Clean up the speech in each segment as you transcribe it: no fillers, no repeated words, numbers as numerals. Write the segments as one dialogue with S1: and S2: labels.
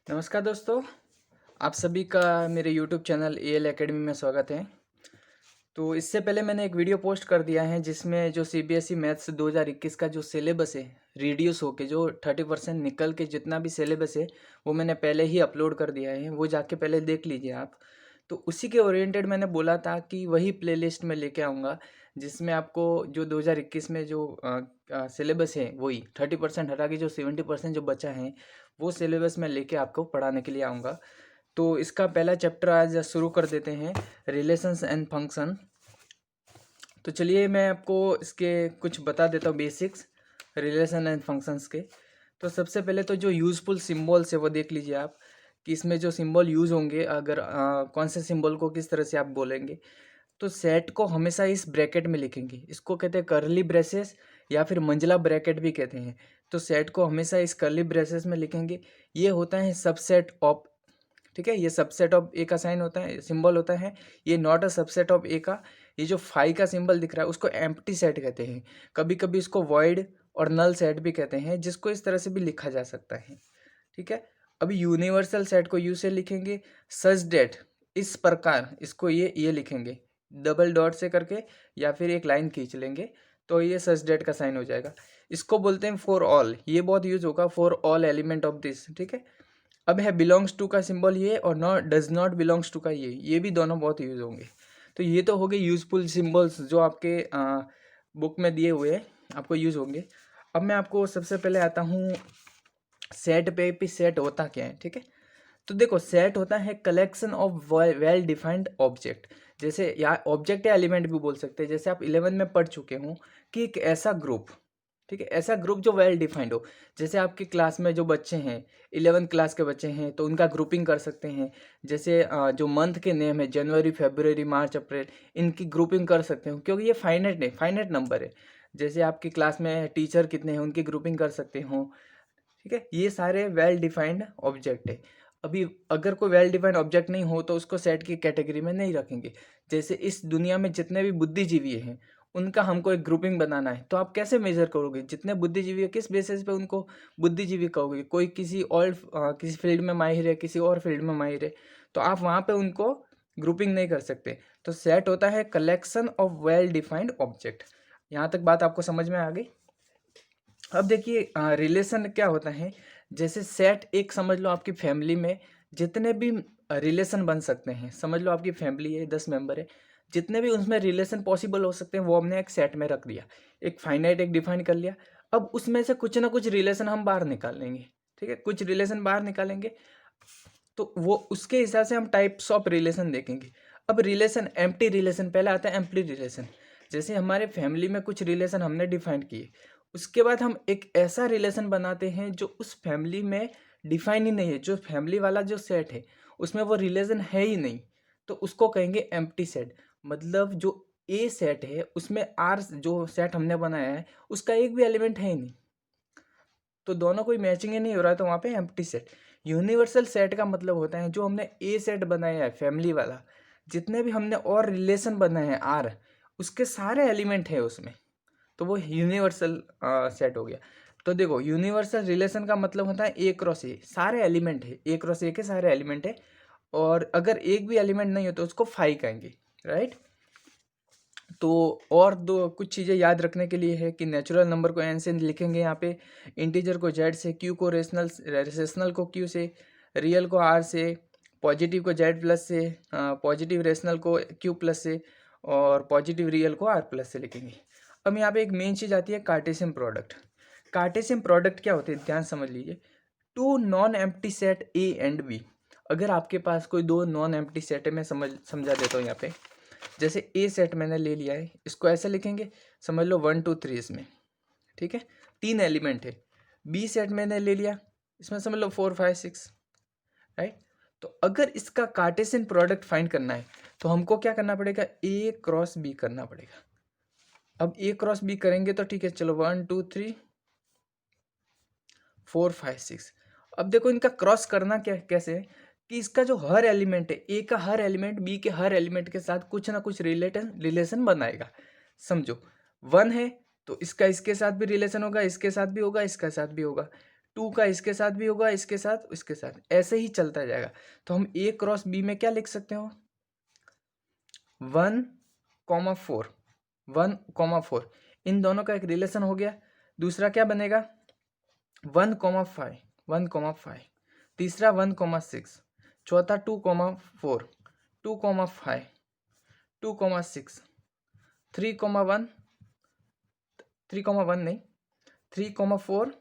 S1: नमस्कार दोस्तों, आप सभी का मेरे YouTube चैनल एएल एकेडमी में स्वागत है। तो इससे पहले मैंने एक वीडियो पोस्ट कर दिया है जिसमें जो सीबीएसई मैथ्स 2021 का जो सिलेबस है रिड्यूस होके जो 30% निकल के जितना भी सिलेबस है वो मैंने पहले ही अपलोड कर दिया है, वो जाके पहले देख लीजिए आप। तो उसी के ओरिएंटेड मैंने बोला था कि वही प्लेलिस्ट में लेके आऊँगा जिसमें आपको जो 2021 में जो सिलेबस है वही 30% हटा के जो 70% जो बचा है वो सिलेबस में लेके आपको पढ़ाने के लिए आऊँगा। तो इसका पहला चैप्टर आज शुरू कर देते हैं, रिलेशंस एंड फंक्शन। तो चलिए मैं आपको इसके कुछ बता देता हूँ बेसिक्स रिलेशन एंड फंक्शंस के। तो सबसे पहले तो जो यूज़फुल सिंबल्स है वो देख लीजिए आप कि इसमें जो सिंबल यूज़ होंगे, अगर कौन से सिंबल को किस तरह से आप बोलेंगे। तो सेट को हमेशा इस ब्रैकेट में लिखेंगे, इसको कहते हैं करली ब्रेसेस या फिर मंझला ब्रैकेट भी कहते हैं। तो सेट को हमेशा इस करली ब्रेसेस में लिखेंगे। ये होता है सबसेट ऑफ, ठीक है, ये सबसेट ऑफ ए का साइन होता है, सिंबल होता है। ये नॉट अ सबसेट ऑफ ए का। ये जो फाई का सिंबल दिख रहा है उसको एम्प्टी सेट कहते हैं। कभी कभी इसको वॉइड और नल सेट भी कहते हैं, जिसको इस तरह से भी लिखा जा सकता है, ठीक है। अभी यूनिवर्सल सेट को यू से लिखेंगे, सच डेट इस प्रकार, इसको ये लिखेंगे डबल डॉट से करके या फिर एक लाइन खींच लेंगे तो ये सच डेट का साइन हो जाएगा। इसको बोलते हैं फॉर ऑल, ये बहुत यूज होगा, for all element of this, ठीक है। अब है बिलोंग्स टू का सिंबल ये, और not does not belongs to का ये भी दोनों बहुत यूज होंगे। तो ये तो हो गए यूजफुल सिंबल्स जो आपके बुक में दिए हुए आपको यूज होंगे। अब मैं आपको सबसे पहले आता हूँ सेट पे सेट होता क्या है, ठीक है। तो देखो सेट होता है collection of well defined object. जैसे या ऑब्जेक्ट या एलिमेंट भी बोल सकते हैं। जैसे आप 11 में पढ़ चुके हो कि एक ऐसा ग्रुप, ठीक है, ऐसा ग्रुप जो वेल डिफाइंड हो। जैसे आपकी क्लास में जो बच्चे हैं 11 क्लास के बच्चे हैं तो उनका ग्रुपिंग कर सकते हैं। जैसे जो मंथ के नेम है जनवरी फरवरी मार्च अप्रैल, इनकी ग्रुपिंग कर सकते हो क्योंकि ये फाइनेट है, फाइनेट नंबर है। जैसे आपकी क्लास में टीचर कितने हैं उनकी ग्रुपिंग कर सकते हो, ठीक है। ये सारे वेल डिफाइंड ऑब्जेक्ट है। अभी अगर कोई वेल डिफाइंड ऑब्जेक्ट नहीं हो तो उसको सेट की कैटेगरी में नहीं रखेंगे। जैसे इस दुनिया में जितने भी बुद्धिजीवी हैं उनका हमको एक ग्रुपिंग बनाना है, तो आप कैसे मेजर करोगे जितने बुद्धिजीवी है, किस बेसिस पे उनको बुद्धिजीवी कहोगे। कोई किसी और किसी फील्ड में माहिर है, किसी और फील्ड में माहिर है, तो आप वहाँ पे उनको ग्रुपिंग नहीं कर सकते। तो सेट होता है collection of well defined object. यहाँ तक बात आपको समझ में आ गई। अब देखिए रिलेशन क्या होता है। जैसे सेट एक समझ लो आपकी फैमिली में जितने भी रिलेशन बन सकते हैं, समझ लो आपकी फैमिली है 10 मेंबर है, जितने भी उसमें रिलेशन पॉसिबल हो सकते हैं वो हमने एक सेट में रख दिया, एक फाइनाइट एक डिफाइन कर लिया। अब उसमें से कुछ ना कुछ रिलेशन हम बाहर निकाल लेंगे, ठीक है, कुछ रिलेशन बाहर निकालेंगे। तो वो उसके हिसाब से हम टाइप्स ऑफ रिलेशन देखेंगे। अब रिलेशन एम्प्टी रिलेशन पहले आता है, एम्प्टी रिलेशन। जैसे हमारे फैमिली में कुछ रिलेशन हमने डिफाइन किए, उसके बाद हम एक ऐसा रिलेशन बनाते हैं जो उस फैमिली में डिफाइन ही नहीं है, जो फैमिली वाला जो सेट है उसमें वो रिलेशन है ही नहीं, तो उसको कहेंगे एम्प्टी सेट। मतलब जो ए सेट है उसमें आर जो सेट हमने बनाया है उसका एक भी एलिमेंट है ही नहीं, तो दोनों कोई मैचिंग ही नहीं हो रहा है, तो वहाँ पे एम्प्टी सेट। यूनिवर्सल सेट का मतलब होता है जो हमने ए सेट बनाया है फैमिली वाला, जितने भी हमने और रिलेशन बनाए हैं आर, उसके सारे एलिमेंट है उसमें, तो वो यूनिवर्सल सेट हो गया। तो देखो यूनिवर्सल रिलेशन का मतलब होता है ए क्रॉस ए, सारे एलिमेंट है, ए क्रॉस ए के सारे एलिमेंट है, और अगर एक भी एलिमेंट नहीं हो तो उसको फाई कहेंगे, राइट। तो और दो कुछ चीज़ें याद रखने के लिए है कि नेचुरल नंबर को एन से लिखेंगे यहाँ पे, इंटीजर को जेड से, क्यू को रेशनल को क्यू से, रियल को आर से, पॉजिटिव को जेड प्लस से, पॉजिटिव रेशनल को क्यू प्लस से, और पॉजिटिव रियल को आर प्लस से लिखेंगे। अब यहाँ पे एक मेन चीज़ आती है कार्टेशियन प्रोडक्ट। कार्टेशियन प्रोडक्ट क्या होते हैं ध्यान समझ लीजिए। Two non empty set A and B, अगर आपके पास कोई दो नॉन एम्प्टी सेट है, मैं समझा देता हूँ यहाँ पे। जैसे ए सेट मैंने ले लिया है, इसको ऐसे लिखेंगे, समझ लो 1 2 3 इसमें, ठीक है, 3 एलिमेंट है। बी सेट मैंने ले लिया, इसमें समझ लो 4 5 6, राइट। तो अगर इसका कार्टेशियन प्रोडक्ट फाइंड करना है तो हमको क्या करना पड़ेगा, ए क्रॉस बी करना पड़ेगा। अब ए क्रॉस बी करेंगे तो ठीक है, चलो 1 2 3 4 5 6। अब देखो इनका क्रॉस करना क्या कैसे है कि इसका जो हर एलिमेंट है, ए का हर एलिमेंट बी के हर एलिमेंट के साथ कुछ ना कुछ रिलेशन बनाएगा। समझो 1 है तो इसका इसके साथ भी रिलेशन होगा, इसके साथ भी होगा, इसके साथ भी होगा। 2 का इसके साथ भी होगा, इसके साथ, इसके साथ, ऐसे ही चलता जाएगा। तो हम A क्रॉस B में क्या लिख सकते हो, 1,4, 1,4, इन दोनों का एक रिलेशन हो गया। दूसरा क्या बनेगा, 1,5, 1,5, तीसरा 1,6, चौथा 2,4, 2,5, 2,6, 3,1, 3,1 नहीं, 3,4,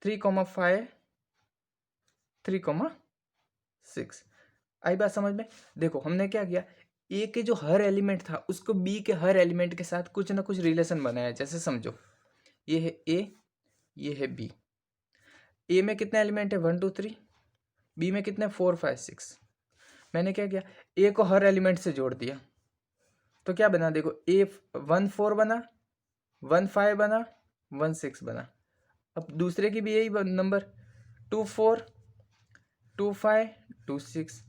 S1: 3,5, 3,6। आई बात समझ में। देखो हमने क्या किया, ए के जो हर एलिमेंट था उसको बी के हर एलिमेंट के साथ कुछ ना कुछ रिलेशन बनाया। जैसे समझो, ये है ए, ये है बी। ए में कितने एलिमेंट है, 1 2 3, बी में कितने, 4 5 6। मैंने क्या किया, ए को हर एलिमेंट से जोड़ दिया, तो क्या बना, देखो ए 1 4 बना, 1 5 बना, 1 6 बना। अब दूसरे की भी यही नंबर, 2 4, 2 5, 2 6,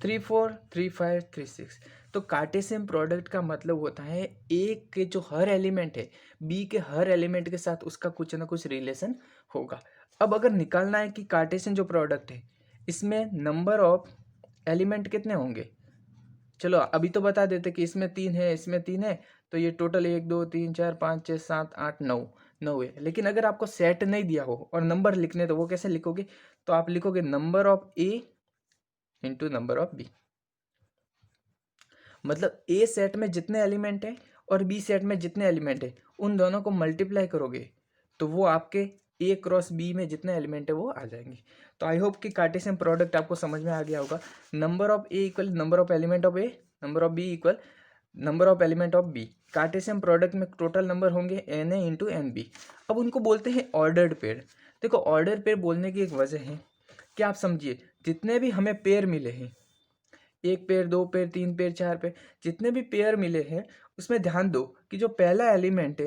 S1: 3 4, 3 5, 3 6। तो कार्टेशियन प्रोडक्ट का मतलब होता है ए के जो हर एलिमेंट है बी के हर एलिमेंट के साथ उसका कुछ ना कुछ रिलेशन होगा। अब अगर निकालना है कि कार्टेशियन जो प्रोडक्ट है इसमें नंबर ऑफ एलिमेंट कितने होंगे, चलो अभी तो बता देते कि इसमें 3 है, इसमें 3 है, तो ये टोटल 1 2 3 4 5 6 7 8 9 9 है। लेकिन अगर आपको सेट नहीं दिया हो और नंबर लिखने, तो वो कैसे लिखोगे, तो आप लिखोगे number of A into number of B. मतलब ए सेट में जितने एलिमेंट है और बी सेट में जितने एलिमेंट है उन दोनों को मल्टीप्लाई करोगे तो वो आपके ए क्रॉस बी में जितने एलिमेंट है वो आ जाएंगे। तो आई होप कि कार्टेशियन प्रोडक्ट आपको समझ में आ गया होगा। Number of A equal number of element of A, number of B equal number of element of B. Cartesian product में टोटल नंबर होंगे n A into n B. अब उनको बोलते हैं ऑर्डर्ड पेयर। देखो ऑर्डर पेयर बोलने की एक वजह है कि आप समझिए जितने भी हमें पेयर मिले हैं, 1 पेयर 2 पेयर 3 पेयर 4 पेयर, जितने भी पेयर मिले हैं उसमें ध्यान दो कि जो पहला एलिमेंट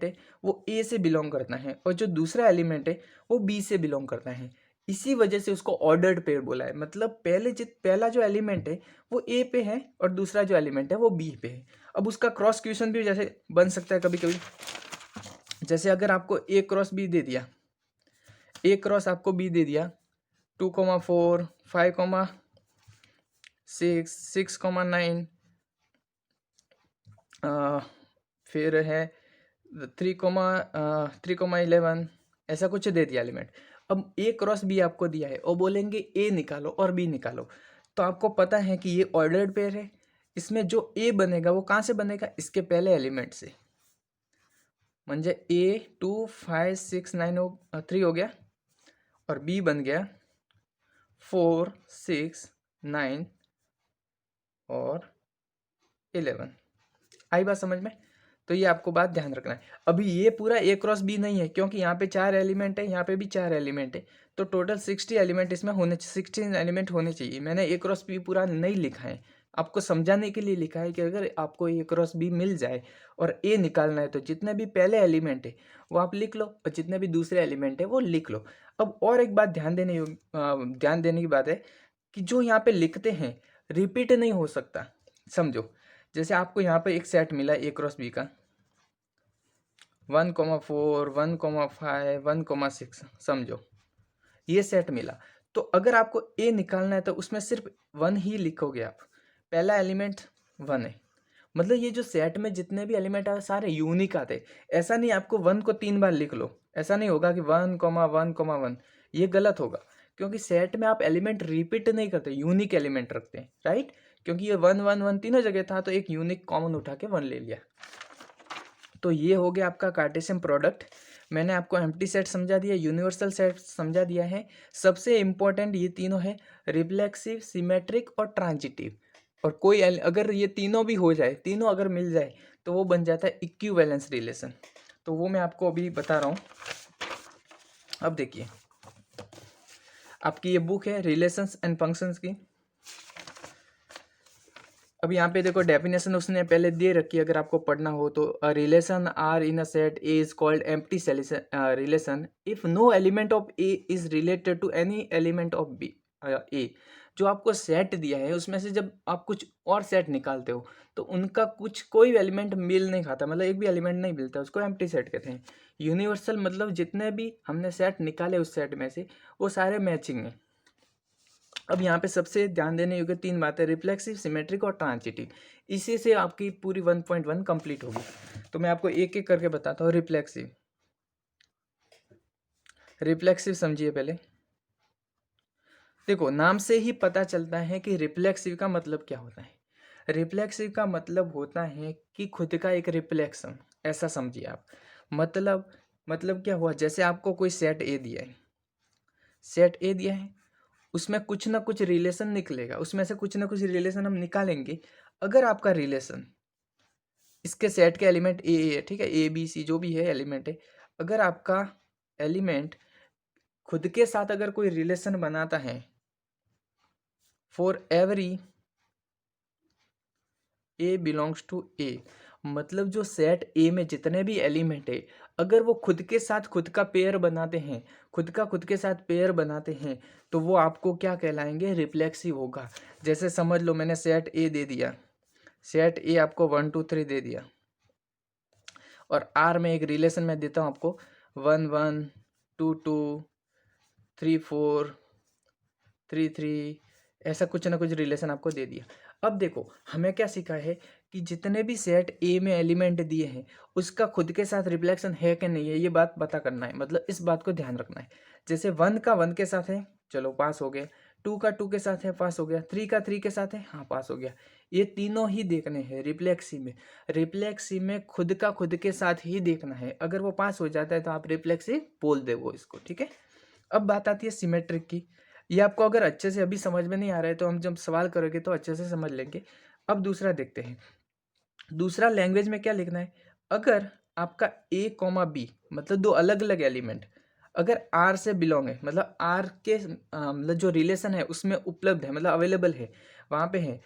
S1: है वो ए से बिलोंग करता है और जो दूसरा एलिमेंट है वो बी से बिलोंग करता है। इसी वजह से उसको ऑर्डर्ड पेयर बोला है। मतलब पहला जो एलिमेंट है वो ए पे है और दूसरा जो एलिमेंट है वो बी पे है। अब उसका क्रॉस क्वेश्चन भी जैसे बन सकता है कभी कभी, जैसे अगर आपको ए क्रॉस बी दे दिया, ए क्रॉस आपको बी दे दिया 2,4 5,6 6,9 फिर है 3,11 ऐसा कुछ दे दिया एलिमेंट। अब ए क्रॉस बी आपको दिया है और बोलेंगे ए निकालो और बी निकालो, तो आपको पता है कि ये ऑर्डर्ड पेयर है। इसमें जो ए बनेगा वो कहाँ से बनेगा, इसके पहले एलिमेंट से। म्हणजे ए 2 5 6 9 3 हो गया और बी बन गया 4 6 9 और 11। आई बात समझ में। तो ये आपको बात ध्यान रखना है। अभी ये पूरा ए क्रॉस बी नहीं है क्योंकि यहाँ पे 4 एलिमेंट है, यहाँ पे भी 4 एलिमेंट है, तो टोटल 60 एलिमेंट इसमें होने 16 एलिमेंट होने चाहिए। मैंने ए क्रॉस बी पूरा नहीं लिखा है, आपको समझाने के लिए लिखा है कि अगर आपको ए क्रॉस बी मिल जाए और ए निकालना है तो जितने भी पहले एलिमेंट है वो आप लिख लो और जितने भी दूसरे एलिमेंट है वो लिख लो। अब और एक बात ध्यान देने की बात है कि जो यहाँ पे लिखते हैं रिपीट नहीं हो सकता। समझो जैसे आपको यहाँ पे एक सेट मिला ए क्रॉस बी का 1,4 1,5 1,6, समझो ये सेट मिला। तो अगर आपको ए निकालना है तो उसमें सिर्फ 1 ही लिखोगे आप, पहला एलिमेंट 1 है। मतलब ये जो सेट में जितने भी एलिमेंट आए सारे यूनिक आते। ऐसा नहीं आपको 1 को 3 बार लिख लो, ऐसा नहीं होगा कि 1,1,1, ये गलत होगा क्योंकि सेट में आप एलिमेंट रिपीट नहीं करते, यूनिक एलिमेंट रखते हैं, राइट। क्योंकि ये 1 1 1 तीनों जगह था तो एक यूनिक कॉमन उठा के 1 ले लिया। तो ये हो गया आपका कार्टेशियन प्रोडक्ट। मैंने आपको एम्प्टी सेट समझा दिया, यूनिवर्सल सेट समझा दिया है। सबसे इम्पोर्टेंट ये तीनों है, रिफ्लेक्सिव, सिमेट्रिक और ट्रांजिटिव। और कोई अगर ये तीनों भी हो जाए, तीनों अगर मिल जाए तो वो बन जाता है इक्विवेलेंस रिलेशन। तो वो मैं आपको अभी बता रहा हूँ। अब देखिए आपकी ये बुक है रिलेशंस एंड फंक्शंस की। अब यहाँ पे देखो डेफिनेशन उसने पहले दे रखी है, अगर आपको पढ़ना हो तो relation R in a set A is called empty relation if no element of A is related to any element of B A. जो आपको सेट दिया है उसमें से जब आप कुछ और सेट निकालते हो तो उनका कुछ कोई एलिमेंट मिल नहीं खाता, मतलब एक भी एलिमेंट नहीं मिलता, उसको एम्प्टी सेट कहते हैं। यूनिवर्सल मतलब जितने भी हमने सेट निकाले उस सेट में से वो सारे मैचिंग हैं। अब यहाँ पे सबसे ध्यान देने योग्य 3 बातें, रिफ्लेक्सिव, सिमेट्रिक और ट्रांजिटिव। इसी से आपकी पूरी 1.1 कंप्लीट होगी। तो मैं आपको एक एक करके बताता हूँ। रिफ्लेक्सिव, रिफ्लेक्सिव समझिए पहले। देखो नाम से ही पता चलता है कि रिफ्लेक्सिव का मतलब क्या होता है। रिफ्लेक्सिव का मतलब होता है कि खुद का एक रिफ्लेक्शन, ऐसा समझिए आप। मतलब क्या हुआ, जैसे आपको कोई सेट ए दिया है, सेट ए दिया है, उसमें कुछ ना कुछ रिलेशन निकलेगा, उसमें से कुछ ना कुछ रिलेशन हम निकालेंगे। अगर आपका रिलेशन इसके सेट के एलिमेंट ए है, ठीक है, ए बी सी जो भी है एलिमेंट है, अगर आपका एलिमेंट खुद के साथ अगर कोई रिलेशन बनाता है for every A belongs to A, मतलब जो सेट ए में जितने भी एलिमेंट है अगर वो खुद के साथ खुद का पेयर बनाते हैं, खुद के साथ पेयर बनाते हैं, तो वो आपको क्या कहलाएंगे, रिफ्लेक्सिव होगा। जैसे समझ लो मैंने सेट ए दे दिया, सेट ए आपको 1 2 3 दे दिया, और आर में एक रिलेशन मैं देता हूँ आपको 1 1 2 2 3 4 3 3, ऐसा कुछ ना कुछ रिलेशन आपको दे दिया। अब देखो हमें क्या सीखा है कि जितने भी सेट ए में एलिमेंट दिए हैं उसका खुद के साथ रिफ्लेक्शन है कि नहीं है, ये बात पता करना है, मतलब इस बात को ध्यान रखना है। जैसे 1 का 1 के साथ है, चलो पास हो गया, 2 का 2 के साथ है, पास हो गया, 3 का 3 के साथ है, हाँ पास हो गया। ये तीनों ही देखने हैं रिफ्लेक्सिव में। रिफ्लेक्सिव में खुद का खुद के साथ ही देखना है, अगर वो पास हो जाता है तो आप रिफ्लेक्सिव बोल दे वो इसको, ठीक है। अब बात आती है सिमेट्रिक की। ये आपको अगर अच्छे से अभी समझ में नहीं आ रहा है तो हम जब सवाल करोगे तो अच्छे से समझ लेंगे। अब दूसरा देखते हैं, दूसरा लैंग्वेज में क्या लिखना है। अगर आपका ए कॉमा बी मतलब दो अलग अलग एलिमेंट अगर आर से बिलोंग है, मतलब आर के मतलब जो रिलेशन है उसमें उपलब्ध है, मतलब अवेलेबल है, वहाँ पे है,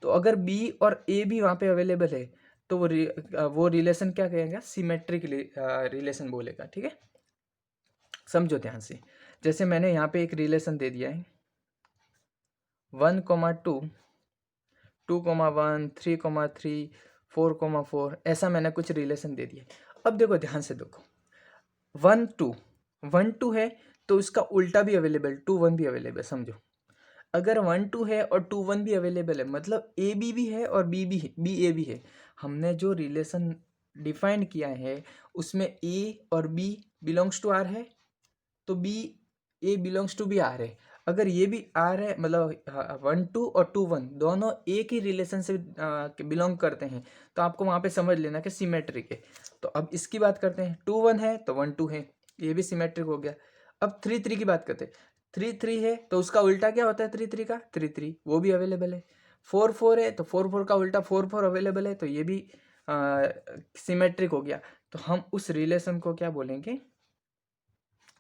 S1: तो अगर बी और ए भी वहाँ पे अवेलेबल है तो वो रिलेशन क्या कहेंगे, सिमेट्रिक रिलेशन बोलेगा, ठीक है। समझो ध्यान से, जैसे मैंने यहाँ पे एक रिलेशन दे दिया है 1,2 2,1 3,3 4,4, ऐसा मैंने कुछ रिलेशन दे दिया। अब देखो ध्यान से देखो 1 2 है तो उसका उल्टा भी अवेलेबल 2 1 भी अवेलेबल। समझो अगर 1 2 है और 2 1 भी अवेलेबल है मतलब ए बी भी है और बी भी है, बी ए भी है। हमने जो रिलेशन डिफाइन किया है उसमें ए और बी बिलोंग्स टू आर है तो B A belongs to B R है। अगर ये भी आर है मतलब 1 2 और 2 1 दोनों एक ही रिलेशन से बिलोंग करते हैं तो आपको वहाँ पे समझ लेना कि सिमेट्रिक है। तो अब इसकी बात करते हैं, 2 1 है तो 1 2 है, ये भी सिमेट्रिक हो गया। अब 3 3 की बात करते हैं, 3 3 है तो उसका उल्टा क्या होता है 3 3 का, 3 3 वो भी अवेलेबल है। 4 4 है तो 4 4 का उल्टा 4 4 अवेलेबल है तो ये भी सिमेट्रिक हो गया। तो हम उस रिलेशन को क्या बोलेंगे,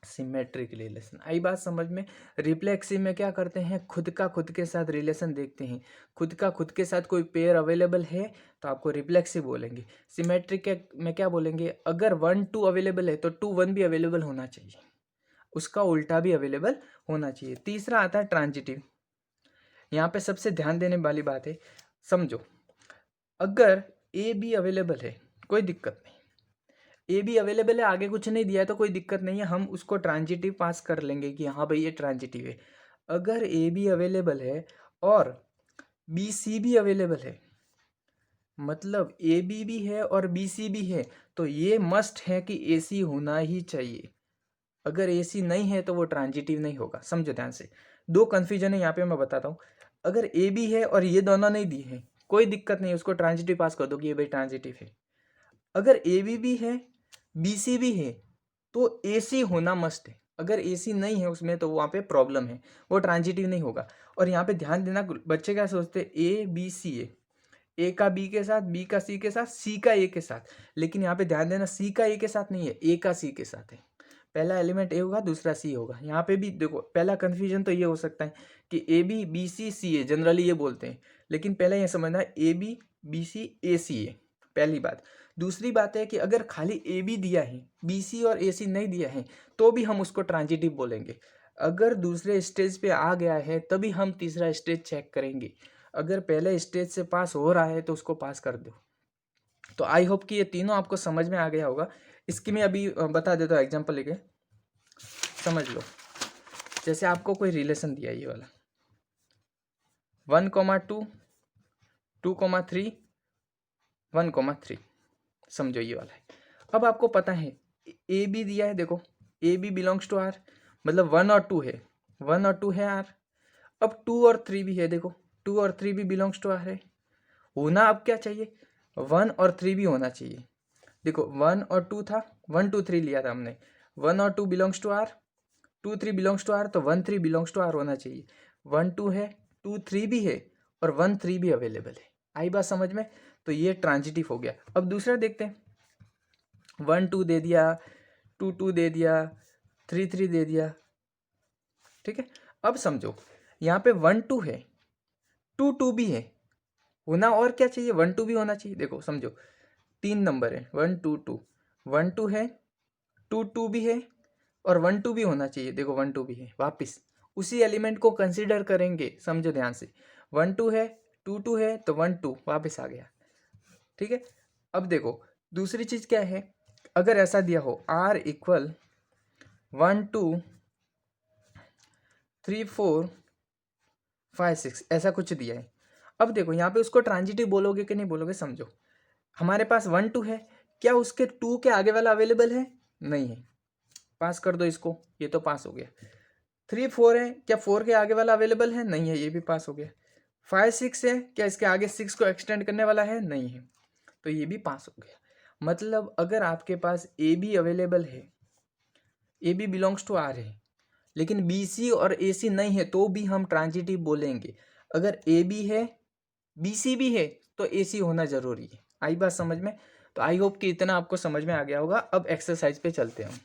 S1: सिमेट्रिक रिलेशन। आई बात समझ में। रिफ्लेक्सिव में क्या करते हैं, खुद का खुद के साथ रिलेशन देखते हैं, खुद का खुद के साथ कोई पेयर अवेलेबल है तो आपको रिफ्लेक्सिव बोलेंगे। सिमेट्रिक में क्या बोलेंगे, अगर 1 2 अवेलेबल है तो 2 1 भी अवेलेबल होना चाहिए, उसका उल्टा भी अवेलेबल होना चाहिए। तीसरा आता है ट्रांजिटिव। यहाँ पे सबसे ध्यान देने वाली बात है, समझो अगर ए बी अवेलेबल है कोई दिक्कत नहीं, ए भी अवेलेबल है, आगे कुछ नहीं दिया है तो कोई दिक्कत नहीं है, हम उसको ट्रांजिटिव पास कर लेंगे कि हाँ भाई ये ट्रांजिटिव है। अगर ए भी अवेलेबल है और बी सी भी अवेलेबल है, मतलब ए बी भी है और बी सी भी है, तो ये मस्ट है कि ए सी होना ही चाहिए। अगर ए सी नहीं है तो वो ट्रांजिटिव नहीं होगा। समझो ध्यान से, दो कन्फ्यूजन है यहाँ पे, मैं बताता हूँ। अगर ए भी है और ये दोनों नहीं दिए हैं कोई दिक्कत नहीं, उसको ट्रांजिटिव पास कर दो कि ये भाई ट्रांजिटिव है। अगर ए बी भी है बी सी भी है तो ए सी होना मस्ट है, अगर ए सी नहीं है उसमें तो वहाँ पे प्रॉब्लम है, वो ट्रांजिटिव नहीं होगा। और यहाँ पे ध्यान देना, बच्चे क्या सोचते हैं ए बी सी है, ए का बी के साथ, बी का सी के साथ, सी का ए के साथ, लेकिन यहाँ पे ध्यान देना सी का ए के साथ नहीं है, ए का सी के साथ है। पहला एलिमेंट ए होगा दूसरा सी होगा। यहाँ पे भी देखो पहला कन्फ्यूजन तो ये हो सकता है कि A B B C C A, generally ये बोलते हैं, लेकिन पहले ये समझना है ए बी बी सी ए सी है, पहली बात। दूसरी बात है कि अगर खाली ए बी दिया है बी सी और ए सी नहीं दिया है तो भी हम उसको ट्रांजिटिव बोलेंगे। अगर दूसरे स्टेज पे आ गया है तभी हम तीसरा स्टेज चेक करेंगे। अगर पहले स्टेज से पास हो रहा है तो उसको पास कर दो। तो आई होप कि ये तीनों आपको समझ में आ गया होगा। इसकी मैं अभी बता देता हूँ एग्जांपल लेके, समझ लो। जैसे आपको कोई रिलेशन दिया ये वाला 1,2, 2,3, 1,3, समझो ये वाला है। अब आपको पता है ए बी दिया है, देखो A B belongs to R, मतलब 1 और 2 है, 1 और 2 है आर। अब 2 और 3 भी है, देखो 2 और 3 भी बिलोंग्स टू आर है। होना अब क्या चाहिए, 1 और 3 भी होना चाहिए। देखो 1 और 2 था, 1 2 3 लिया था हमने, 1 और 2 belongs to R, 2 3 belongs to R, तो 1 3 बिलोंग्स टू आर होना चाहिए। 1 2 है, 2 3 भी है और 1 3 भी अवेलेबल है। आई बात समझ में? तो ये ट्रांजिटिव हो गया। अब दूसरा देखते हैं, 1 2 दे दिया, 2 2 दे दिया, 3 3 दे दिया, ठीक है। अब समझो यहाँ पे 1 2 है, 2 2 भी है, होना और क्या चाहिए, 1 2 भी होना चाहिए। देखो समझो 3 नंबर है, 1 2 2, 1 2 है, 2 2 भी है और 1 2 भी होना चाहिए। देखो 1 2 भी है, वापस उसी एलिमेंट को कंसीडर करेंगे, समझो ध्यान से। 1 2 है, 2 2 है, तो 1 2 वापस आ गया, ठीक है। अब देखो दूसरी चीज क्या है, अगर ऐसा दिया हो R इक्वल 1 2 3 4 5 6, ऐसा कुछ दिया है। अब देखो यहाँ पे उसको ट्रांजिटिव बोलोगे कि नहीं बोलोगे, समझो हमारे पास 1 2 है, क्या उसके 2 के आगे वाला अवेलेबल है, नहीं है, पास कर दो इसको, ये तो पास हो गया। 3 4 है, क्या 4 के आगे वाला अवेलेबल है, नहीं है, ये भी पास हो गया। 5 6 है, क्या इसके आगे 6 को एक्सटेंड करने वाला है, नहीं है, तो ये भी पास हो गया। मतलब अगर आपके पास ए बी अवेलेबल है, A B belongs to R है, लेकिन बी सी और ए सी नहीं है, तो भी हम ट्रांजिटिव बोलेंगे। अगर ए बी है, बी सी भी है, तो ए सी होना जरूरी है। आई बात समझ में? तो आई होप कि इतना आपको समझ में आ गया होगा। अब एक्सरसाइज पे चलते हैं हम।